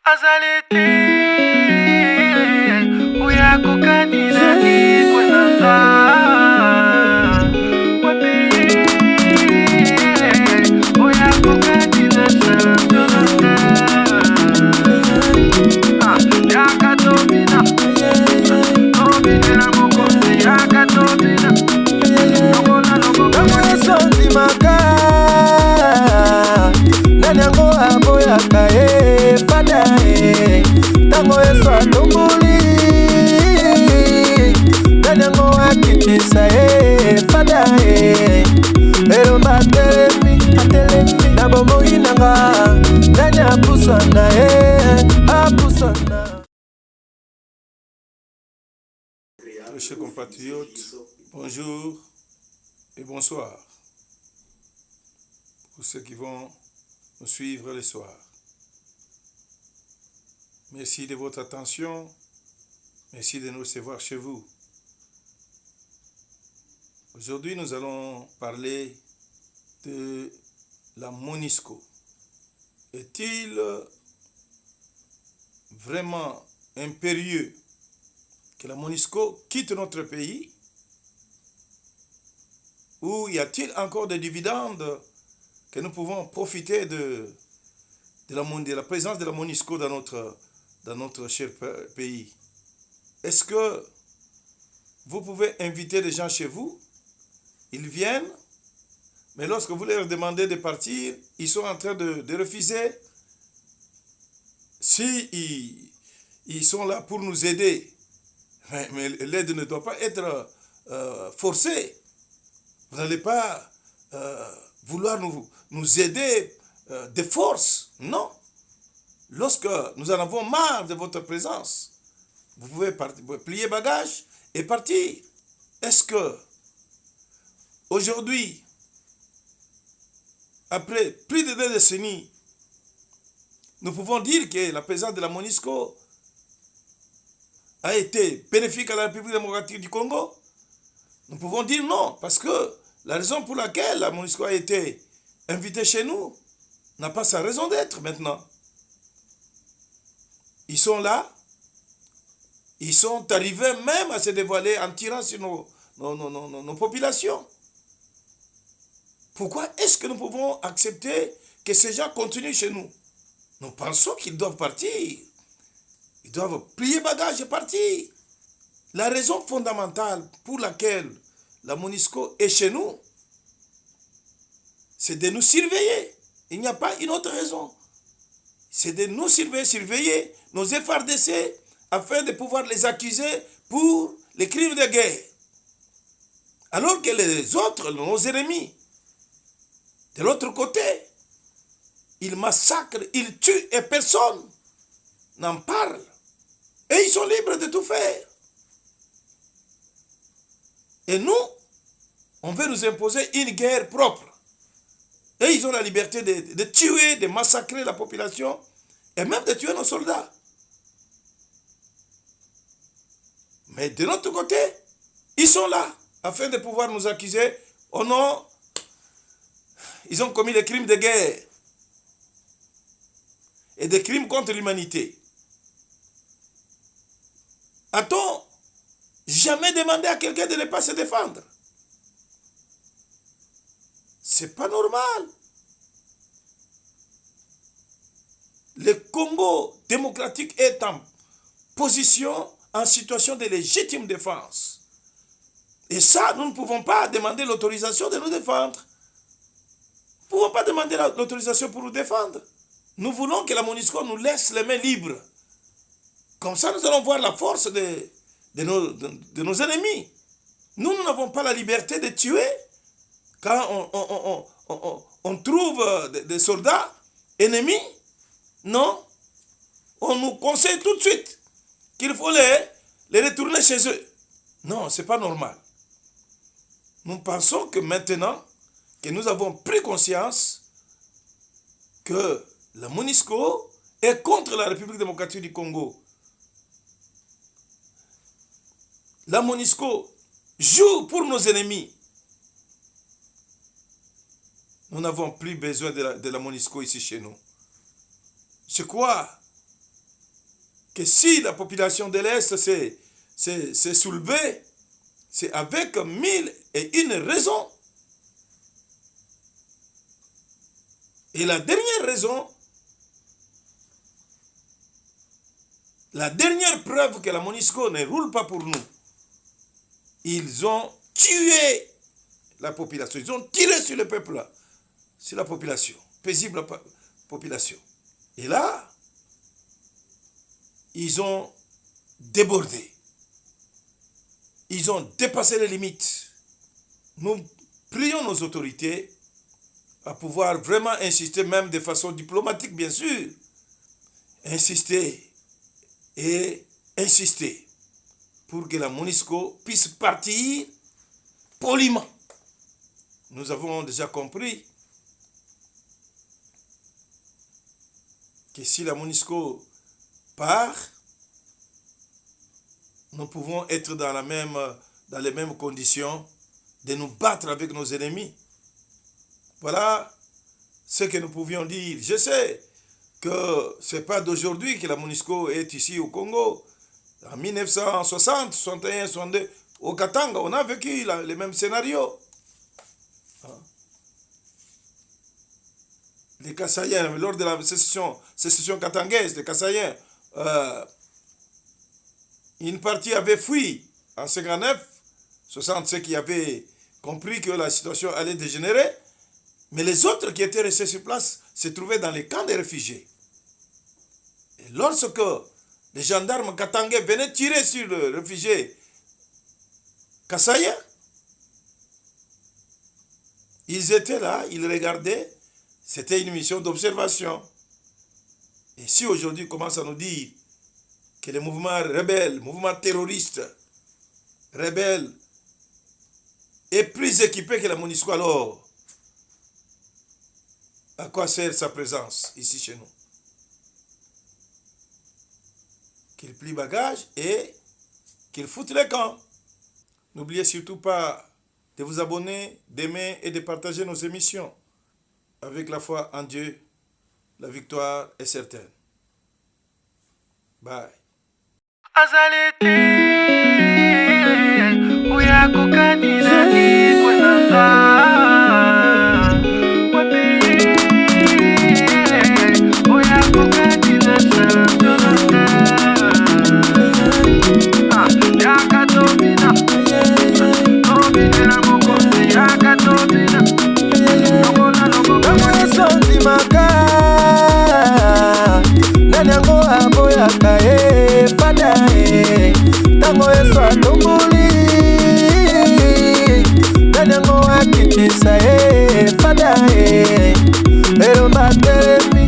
Azalete uyako kanina ikwenanga wapi uyako kanina sanjolanga yakatomina tomina mokosi yakatomina nokola nokola sonzimaka nanyango aboyaka fada tango eso atomboli nanyango akitisa fada elomba atelemi na bomoi nanga nani apusana apusana. Chers compatriotes, bonjour et bonsoir pour ceux qui vont nous suivre le soir. Merci de votre attention, merci de nous recevoir chez vous. Aujourd'hui, nous allons parler de la MONUSCO. Est-il vraiment impérieux que la MONUSCO quitte notre pays? Ou y a-t-il encore des dividendes que nous pouvons profiter de la présence de la MONUSCO dans notre cher pays? Est-ce que vous pouvez inviter des gens chez vous? Ils viennent, mais lorsque vous leur demandez de partir, ils sont en train de refuser. Si ils sont là pour nous aider, mais l'aide ne doit pas être forcée. Vous n'allez pas vouloir nous aider de force, non. Lorsque nous en avons marre de votre présence, vous pouvez plier bagage et partir. Est-ce que aujourd'hui, après plus de 2 décennies, nous pouvons dire que la présence de la MONUSCO a été bénéfique à la République démocratique du Congo? Nous pouvons dire non, parce que la raison pour laquelle la MONUSCO a été invitée chez nous n'a pas sa raison d'être maintenant. Ils sont là, ils sont arrivés même à se dévoiler en tirant sur nos populations. Pourquoi est-ce que nous pouvons accepter que ces gens continuent chez nous? Nous pensons qu'ils doivent partir. Ils doivent plier bagages et partir. La raison fondamentale pour laquelle la MONUSCO est chez nous, c'est de nous surveiller. Il n'y a pas une autre raison. C'est de nous surveiller nos FARDC afin de pouvoir les accuser pour les crimes de guerre. Alors que les autres, nos ennemis, de l'autre côté, ils massacrent, ils tuent et personne n'en parle. Et ils sont libres de tout faire. Et nous, on veut nous imposer une guerre propre. Et ils ont la liberté de tuer, de massacrer la population et même de tuer nos soldats. Mais de notre côté, ils sont là afin de pouvoir nous accuser. Oh non, ils ont commis des crimes de guerre et des crimes contre l'humanité. A-t-on jamais demandé à quelqu'un de ne pas se défendre? C'est pas normal. Le Congo démocratique est en position, en situation de légitime défense. Et ça, nous ne pouvons pas demander l'autorisation de nous défendre. Nous ne pouvons pas demander l'autorisation pour nous défendre. Nous voulons que la MONUSCO nous laisse les mains libres. Comme ça, nous allons voir la force de nos ennemis. Nous n'avons pas la liberté de tuer quand on trouve des soldats ennemis. Non. On nous conseille tout de suite qu'il faut les retourner chez eux. Non, ce n'est pas normal. Nous pensons que maintenant que nous avons pris conscience que la MONUSCO est contre la République démocratique du Congo. La MONUSCO joue pour nos ennemis. Nous n'avons plus besoin de la MONUSCO ici chez nous. Je crois que si la population de l'Est s'est soulevée, c'est avec 1001 raisons. Et la dernière raison, la dernière preuve que la MONUSCO ne roule pas pour nous, ils ont tué la population, ils ont tiré sur le peuple, sur la population, paisible population. Et là, ils ont débordé. Ils ont dépassé les limites. Nous prions nos autorités à pouvoir vraiment insister, même de façon diplomatique, bien sûr, insister et insister pour que la MONUSCO puisse partir poliment. Nous avons déjà compris que si la MONUSCO part, nous pouvons être dans les mêmes conditions de nous battre avec nos ennemis. Voilà ce que nous pouvions dire. Je sais que ce n'est pas d'aujourd'hui que la MONUSCO est ici au Congo. En 1960, 61, 62, au Katanga, on a vécu les mêmes scénarios. Les Kassaïens, lors de la sécession katangaise, les Kassaïens, une partie avait fui en 59, 60, ceux qui avaient compris que la situation allait dégénérer, mais les autres qui étaient restés sur place se trouvaient dans les camps des réfugiés. Et lorsque les gendarmes katangais venaient tirer sur le réfugié kassaïen, ils étaient là, ils regardaient, c'était une mission d'observation. Et si aujourd'hui on commence à nous dire que les mouvements rebelles, mouvements terroristes, rebelles, est plus équipé que la MONUSCO, alors à quoi sert sa présence ici chez nous? Qu'il plie bagage et qu'il foute les camps. N'oubliez surtout pas de vous abonner, d'aimer et de partager nos émissions. Avec la foi en Dieu, la victoire est certaine. Bye. Azalete, oya kokanina ni kwenanga. Wapi, oya kokanina salamyonanga. Yaka domina, domina mokonde, yaka domina. Ntango esondimaka nani yango aboyaka fada ntango eso atomboli nani yango akitisa fada elomba atelemi